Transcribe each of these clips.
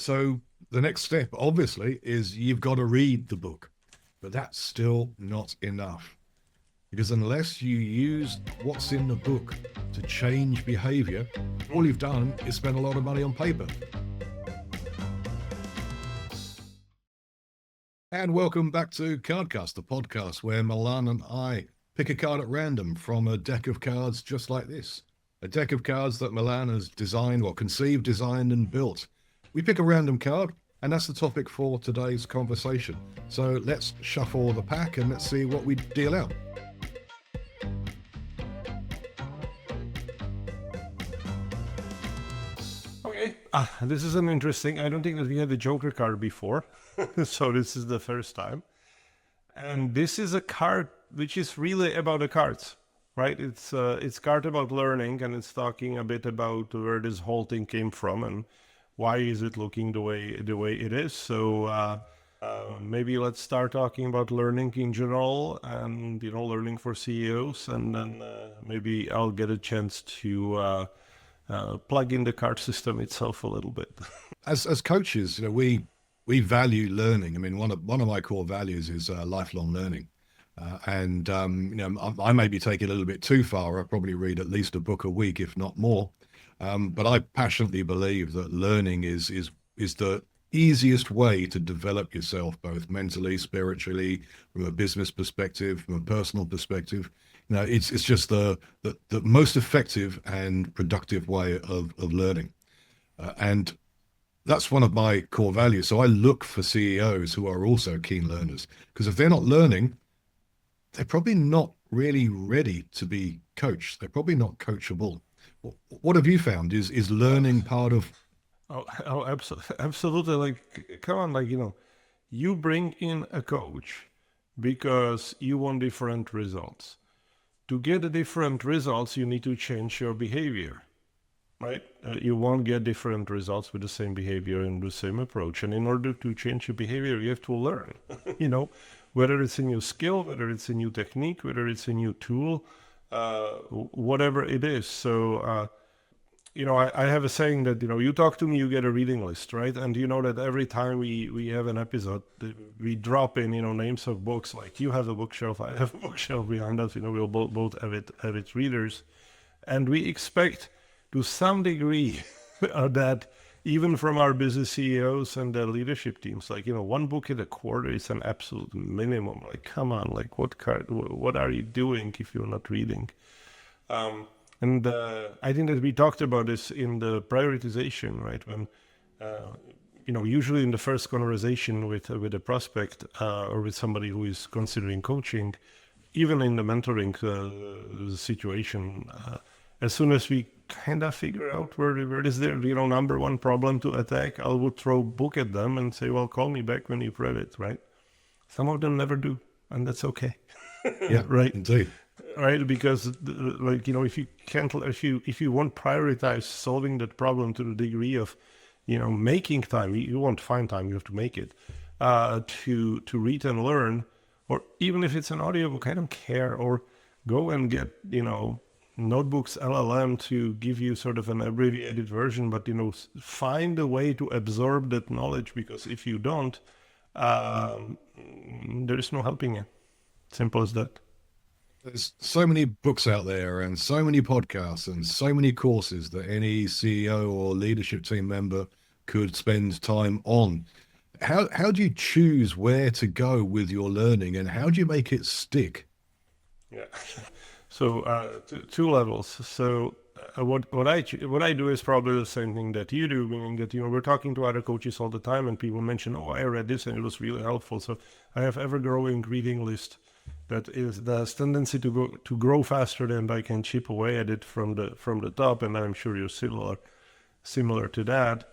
So the next step, obviously, is you've got to read the book, but that's still not enough. Because unless you use what's in the book to change behavior, all you've done is spend a lot of money on paper. And welcome back to Cardcast, the podcast where Milan and I pick a card at random from a deck of cards just like this. A deck of cards that Milan has designed or conceived, designed and built. We pick a random card, and that's the topic for today's conversation. So let's shuffle the pack and let's see what we deal out. Okay, this is an interesting. I don't think that we had the Joker card before, so this is the first time. And this is a card which is really about the cards, right? It's card about learning, and it's talking a bit about where this whole thing came from and why is it looking the way it is. So maybe let's start talking about learning in general, and learning for CEOs, and then maybe I'll get a chance to plug in the card system itself a little bit. As coaches, we value learning. I mean, one of my core values is lifelong learning. I may be taking it a little bit too far. I probably read at least a book a week, if not more. But I passionately believe that learning is the easiest way to develop yourself, both mentally, spiritually, from a business perspective, from a personal perspective. It's just the most effective and productive way of learning. And that's one of my core values. So I look for CEOs who are also keen learners, because if they're not learning, they're probably not really ready to be coached. They're probably not coachable. What have you found? Is learning part of? Oh, absolutely. Like, come on, you bring in a coach because you want different results. To get the different results, you need to change your behavior, right? You won't get different results with the same behavior and the same approach. And in order to change your behavior, you have to learn, whether it's a new skill, whether it's a new technique, whether it's a new tool, whatever it is. So, I have a saying that, you talk to me, you get a reading list, right? And you know that every time we have an episode, we drop in, names of books. Like, you have a bookshelf, I have a bookshelf behind us, we'll both avid readers. And we expect to some degree that even from our business CEOs and the leadership teams, one book in a quarter is an absolute minimum. Like, come on, like what are you doing if you're not reading? And I think that we talked about this in the prioritization, right? When, usually in the first conversation with a prospect or with somebody who is considering coaching, even in the mentoring situation, as soon as we kind of figure out where is their, number one problem to attack, I would throw a book at them and say, well, call me back when you've read it, right? Some of them never do, and that's okay. Yeah, right. Indeed. Right, because if you won't prioritize solving that problem to the degree of, making time, you won't find time, you have to make it, to read and learn, or even if it's an audiobook, I don't care, or go and get, notebooks LLM to give you sort of an abbreviated version, but, find a way to absorb that knowledge, because if you don't, there is no helping you. Simple as that. There's so many books out there and so many podcasts and so many courses that any CEO or leadership team member could spend time on. How do you choose where to go with your learning, and how do you make it stick? Yeah. So two levels. So what I do is probably the same thing that you do, meaning that we're talking to other coaches all the time, and people mention, oh, I read this and it was really helpful. So I have ever-growing reading list that has tendency to grow faster than I can chip away at it from the top, and I'm sure you're similar to that.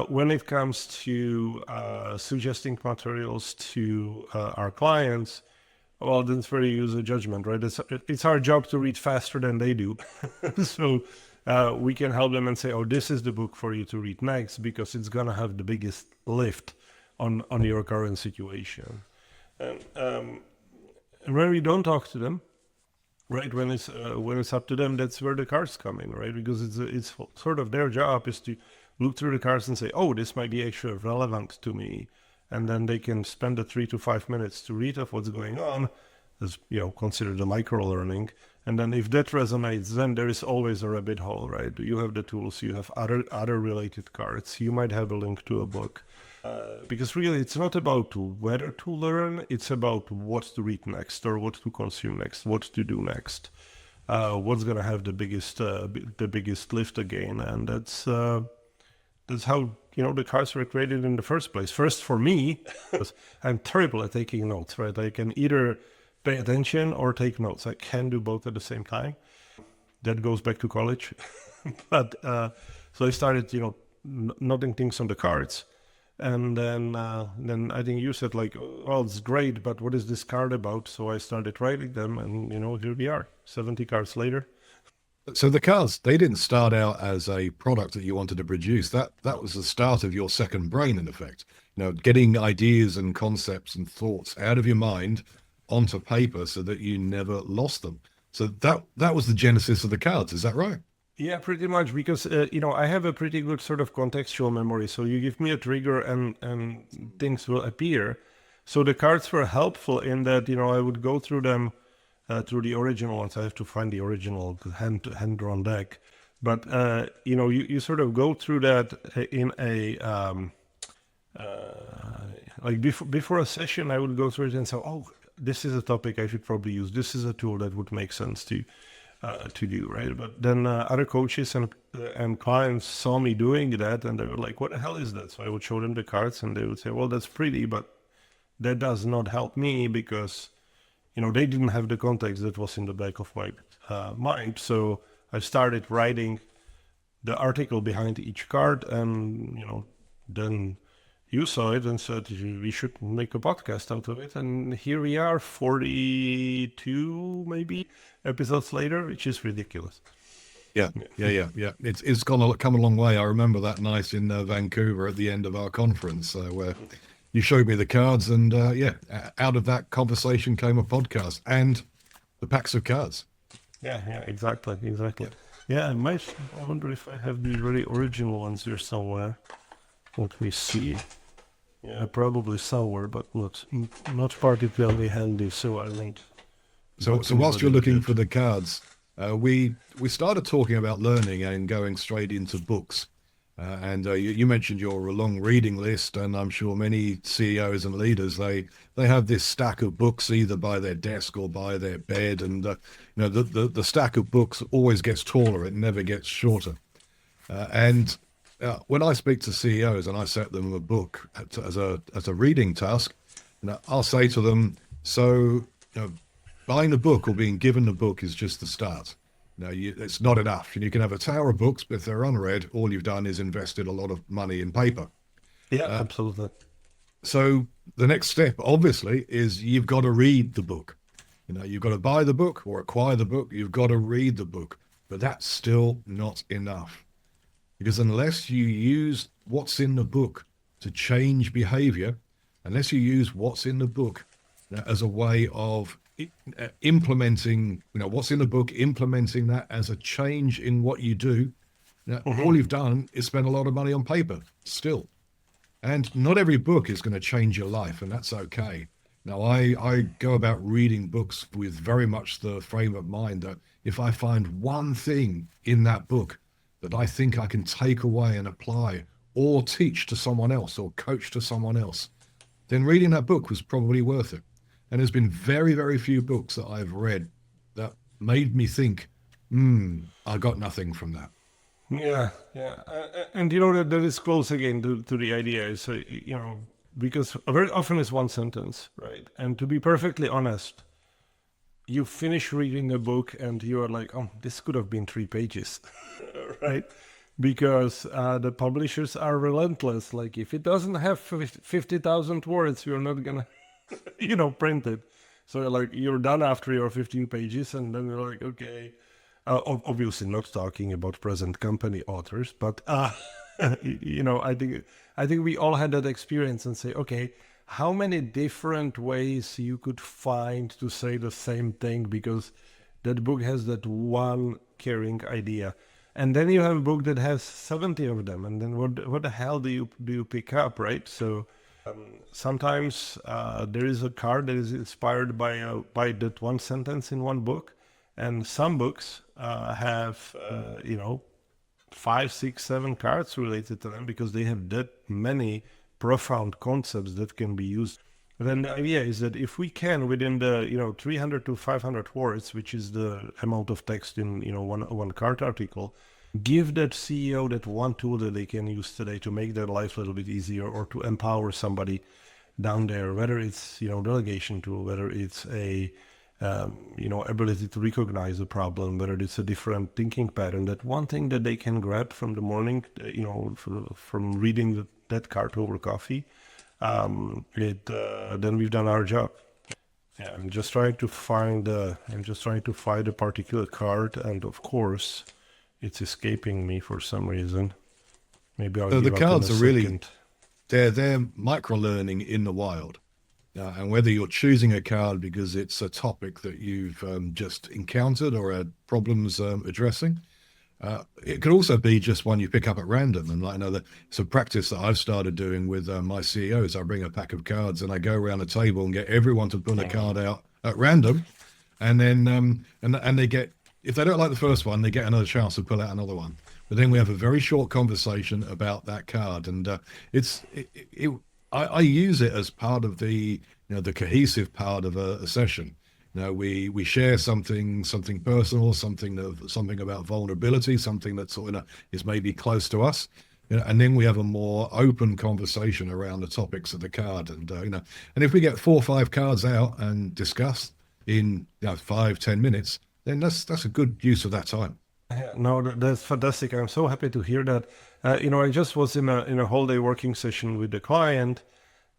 When it comes to suggesting materials to our clients, well, then it's very user judgment, right? It's our job to read faster than they do. So we can help them and say, oh, this is the book for you to read next, because it's going to have the biggest lift on your current situation. And when we don't talk to them, right, when it's up to them, that's where the cards come in, right? Because it's sort of their job is to look through the cards and say, oh, this might be actually relevant to me. And then they can spend the 3 to 5 minutes to read of what's going on, as consider the micro learning. And then if that resonates, then there is always a rabbit hole, right? You have the tools, you have other related cards, you might have a link to a book. Because really, it's not about whether to learn, it's about what to read next or what to consume next, what to do next, what's going to have the biggest lift again. And that's how the cards were created in the first place. First, for me, because I'm terrible at taking notes, right? I can either pay attention or take notes. I can do both at the same time. That goes back to college. But so I started, noting things on the cards. And then I think you said like, well, it's great, but what is this card about? So I started writing them, and here we are, 70 cards later. So the cards, they didn't start out as a product that you wanted to produce. That was the start of your second brain, in effect. Getting ideas and concepts and thoughts out of your mind onto paper so that you never lost them. So that was the genesis of the cards. Is that right? Yeah, pretty much, because I have a pretty good sort of contextual memory. So you give me a trigger and things will appear. So the cards were helpful in that I would go through them through the original ones. I have to find the original hand drawn deck, but you sort of go through that in a like before a session. I would go through it and say, oh, this is a topic I should probably use. This is a tool that would make sense to do, right? But then other coaches and clients saw me doing that, and they were like, what the hell is that? So I would show them the cards, and they would say, well, that's pretty, but that does not help me, because they didn't have the context that was in the back of my mind. So I started writing the article behind each card, and then you saw it and said we should make a podcast out of it, and here we are, 42 maybe episodes later, which is ridiculous. Yeah. It's come a long way. I remember that night in Vancouver at the end of our conference where you showed me the cards, and out of that conversation came a podcast and the packs of cards. Yeah, exactly. Yeah, I wonder if I have the really original ones here somewhere. Let me see. Yeah, probably somewhere, but not particularly handy, so I linked. So whilst you're looking for the cards, we started talking about learning and going straight into books. And you mentioned your long reading list, and I'm sure many CEOs and leaders, they have this stack of books either by their desk or by their bed, and the stack of books always gets taller; it never gets shorter. And when I speak to CEOs and I set them a book as a reading task, I'll say to them, so buying the book or being given the book is just the start. It's not enough. You can have a tower of books, but if they're unread, all you've done is invested a lot of money in paper. Yeah, absolutely. So the next step, obviously, is you've got to read the book. You've got to buy the book or acquire the book. You've got to read the book, but that's still not enough. Because unless you use what's in the book to change behavior, unless you use what's in the book as a way of implementing, what's in the book, implementing that as a change in what you do, all you've done is spend a lot of money on paper still. And not every book is going to change your life, and that's okay. Now, I go about reading books with very much the frame of mind that if I find one thing in that book that I think I can take away and apply or teach to someone else or coach to someone else, then reading that book was probably worth it. And there's been very, very few books that I've read that made me think, I got nothing from that. Yeah. And that is close again to the idea is, because very often it's one sentence, right? And to be perfectly honest, you finish reading a book and you are like, oh, this could have been 3 pages, right? Because the publishers are relentless. Like, if it doesn't have 50,000 words, you're not gonna, print it. So you're done after your 15 pages, and then you're like, okay. Obviously not talking about present company authors, but I think we all had that experience and say, okay, how many different ways you could find to say the same thing, because that book has that one carrying idea. And then you have a book that has 70 of them, and then what the hell do you pick up, right? So sometimes there is a card that is inspired by that one sentence in one book, and some books have five, six, seven cards related to them because they have that many profound concepts that can be used. Then the idea is that if we can, within the 300 to 500 words, which is the amount of text in one card article, give that CEO that one tool that they can use today to make their life a little bit easier or to empower somebody down there, whether it's delegation tool, whether it's a ability to recognize a problem, whether it's a different thinking pattern. That one thing that they can grab from the morning, from reading that card over coffee, then we've done our job. Yeah, I'm just trying to find a particular card, and of course, it's escaping me for some reason. Maybe I'll So the give up in a cards are really second. they're micro learning in the wild. And whether you're choosing a card because it's a topic that you've just encountered or had problems addressing, it could also be just one you pick up at random. And like another, it's a practice that I've started doing with my CEOs. I bring a pack of cards and I go around the table and get everyone to pull a card out at random, and then and they get, if they don't like the first one, they get another chance to pull out another one. But then we have a very short conversation about that card, and I use it as part of the the cohesive part of a session. We share something personal, something about vulnerability, something that sort of is maybe close to us, and then we have a more open conversation around the topics of the card, and and if we get 4 or 5 cards out and discuss in 5-10 minutes, then that's a good use of that time. Yeah, no, that's fantastic. I'm so happy to hear that. I just was in a whole day working session with the client,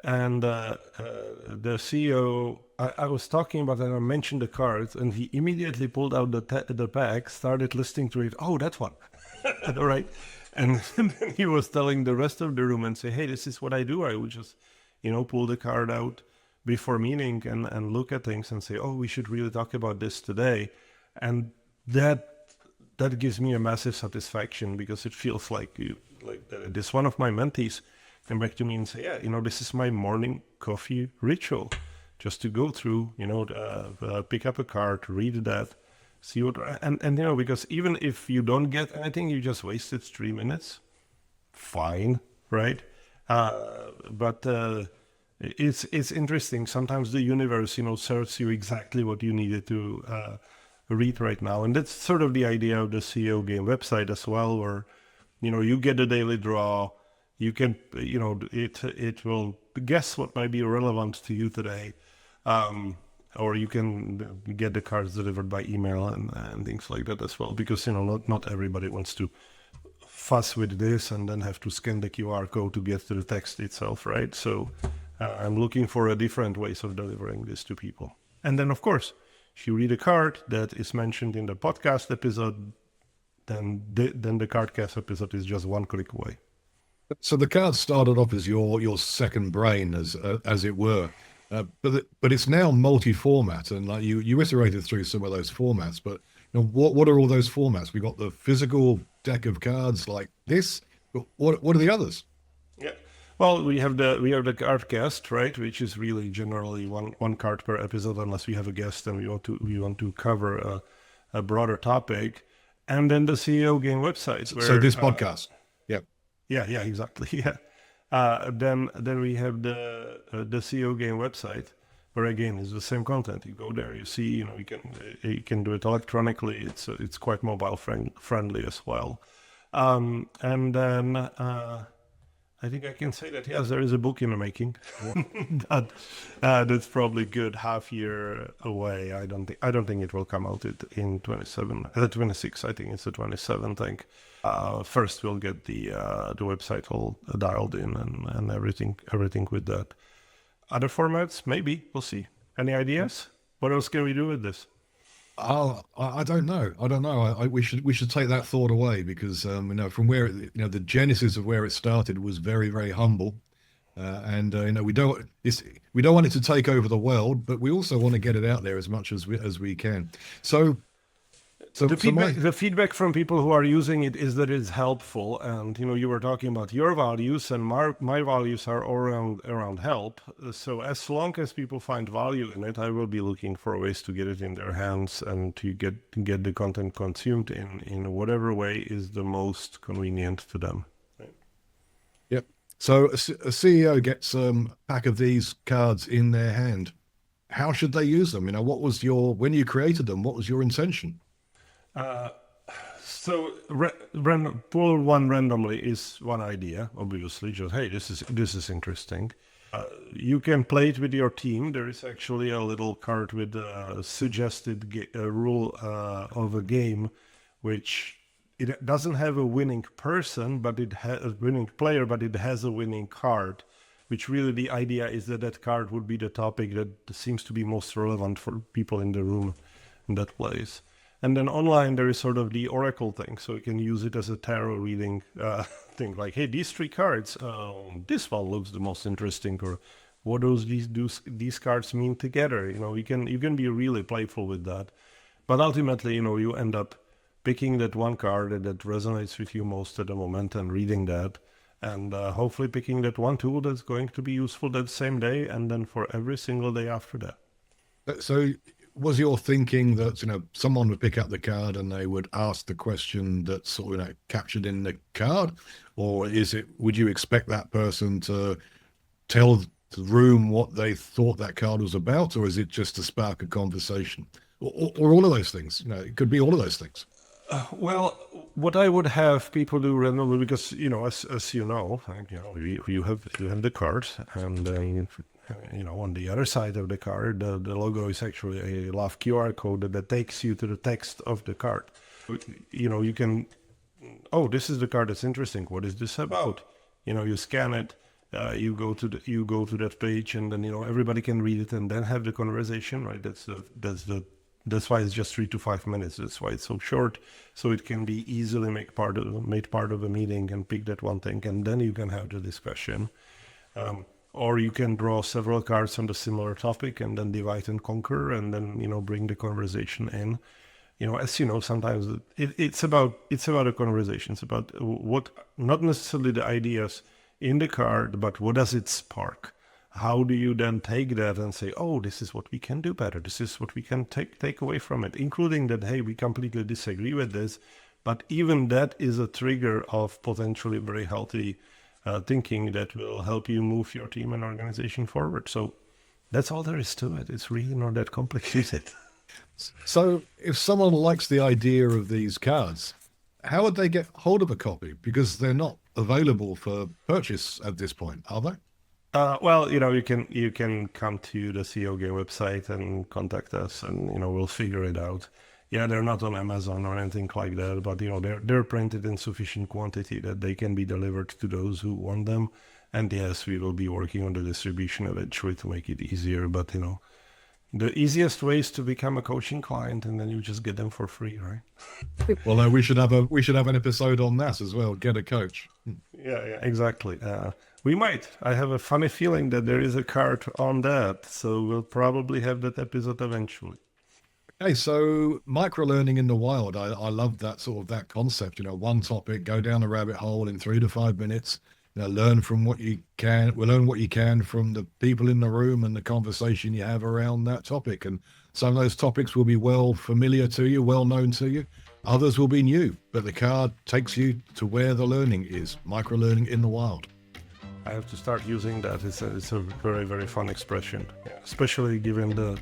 and the CEO. I was talking about that. I mentioned the cards, and he immediately pulled out the pack, started listening to it. Oh, that one. All right. And then he was telling the rest of the room and say, "Hey, this is what I do. I would just, pull the card out before meeting and look at things and say, oh, we should really talk about this today." And that gives me a massive satisfaction because it feels like this one of my mentees came back to me and say, yeah, this is my morning coffee ritual, just to go through, pick up a card, read that, see what, and because even if you don't get anything, you just wasted 3 minutes, fine, right? But it's interesting. Sometimes the universe, serves you exactly what you needed to read right now, and that's sort of the idea of the CEO game website as well, where you get a daily draw. You can, it will guess what might be relevant to you today, or you can get the cards delivered by email and things like that as well, because not everybody wants to fuss with this and then have to scan the QR code to get to the text itself, right? So I'm looking for a different ways of delivering this to people. And then, of course, if you read a card that is mentioned in the podcast episode, then the Cardcast episode is just one click away. So the card started off as your second brain, as it were, but it's now multi-format, and like you iterated through some of those formats. But what are all those formats? We got the physical deck of cards like this. But what are the others? Yeah. Well, we have the Cardcast, right, which is really generally one card per episode, unless we have a guest and we want to cover a broader topic, and then the CEO game website. So this podcast, yeah. Yeah, exactly. Yeah. Then we have the CEO game website, where again is the same content. You go there, you see, you can do it electronically. It's quite mobile friendly as well. And then I think I can say that yes, there is a book in the making. That's probably good half year away. I don't think it will come out in 26. I think it's the 27th. I think first we'll get the website all dialed in and everything with that. Other formats, maybe we'll see. Any ideas? What else can we do with this? Oh, I don't know. We should take that thought away, because from where the genesis of where it started was very, very humble, and we don't want it to take over the world, but we also want to get it out there as much as we can. So So, The so my feedback from people who are using it is that it's helpful, and you were talking about your values, and my values are all around help. So as long as people find value in it, I will be looking for ways to get it in their hands and to get the content consumed in whatever way is the most convenient to them. Yep. So a CEO gets a pack of these cards in their hand. How should they use them? What was when you created them, what was your intention? So pull one randomly is one idea. Obviously, just hey, this is interesting. You can play it with your team. There is actually a little card with a suggested rule of a game, which it doesn't have a winning person, but it has a winning player, but it has a winning card. Which really the idea is that that card would be the topic that seems to be most relevant for people in the room in that place. And then online, there is sort of the oracle thing. So you can use it as a tarot reading thing. Like, hey, these three cards, this one looks the most interesting. Or what does these cards mean together? You can be really playful with that. But ultimately, you end up picking that one card that resonates with you most at the moment and reading that. And hopefully picking that one tool that's going to be useful that same day and then for every single day after that. So was your thinking that, someone would pick up the card and they would ask the question that's sort of, captured in the card? Or would you expect that person to tell the room what they thought that card was about? Or is it just to spark a conversation? Or all of those things? It could be all of those things. Well, what I would have people do randomly, because as you know, you have the card, and then on the other side of the card, the logo is actually a love QR code that takes you to the text of the card. You can, oh, this is the card that's interesting. What is this about? You scan it, you go to that page, and then everybody can read it and then have the conversation. Right? That's why it's just 3 to 5 minutes. That's why it's so short. So it can be easily made part of a meeting and pick that one thing, and then you can have the discussion. Or you can draw several cards on the similar topic and then divide and conquer, and then bring the conversation in. As you know, sometimes it's about a conversation. It's about what, not necessarily the ideas in the card, but what does it spark? How do you then take that and say, oh, this is what we can do better. This is what we can take away from it, including that, hey, we completely disagree with this. But even that is a trigger of potentially very healthy thinking that will help you move your team and organization forward. So that's all there is to it. It's really not that complicated. So if someone likes the idea of these cards, how would they get hold of a copy? Because they're not available for purchase at this point, are they? Well, you can come to the CEO Game website and contact us, and we'll figure it out. Yeah, they're not on Amazon or anything like that, but they're printed in sufficient quantity that they can be delivered to those who want them. And yes, we will be working on the distribution eventually to make it easier. But the easiest way is to become a coaching client, and then you just get them for free, right? Well, we should have an episode on that as well. Get a coach. Yeah, exactly. We might. I have a funny feeling that there is a card on that, so we'll probably have that episode eventually. Okay, so micro-learning in the wild. I love that concept. One topic, go down a rabbit hole in 3 to 5 minutes. Learn from what you can. Learn what you can from the people in the room and the conversation you have around that topic. And some of those topics will be well familiar to you, well known to you. Others will be new, but the card takes you to where the learning is. Micro-learning in the wild. I have to start using that. It's a very, very fun expression, especially given the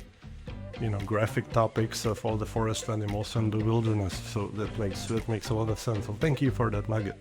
graphic topics of all the forest animals and the wilderness. So that makes a lot of sense. So thank you for that nugget.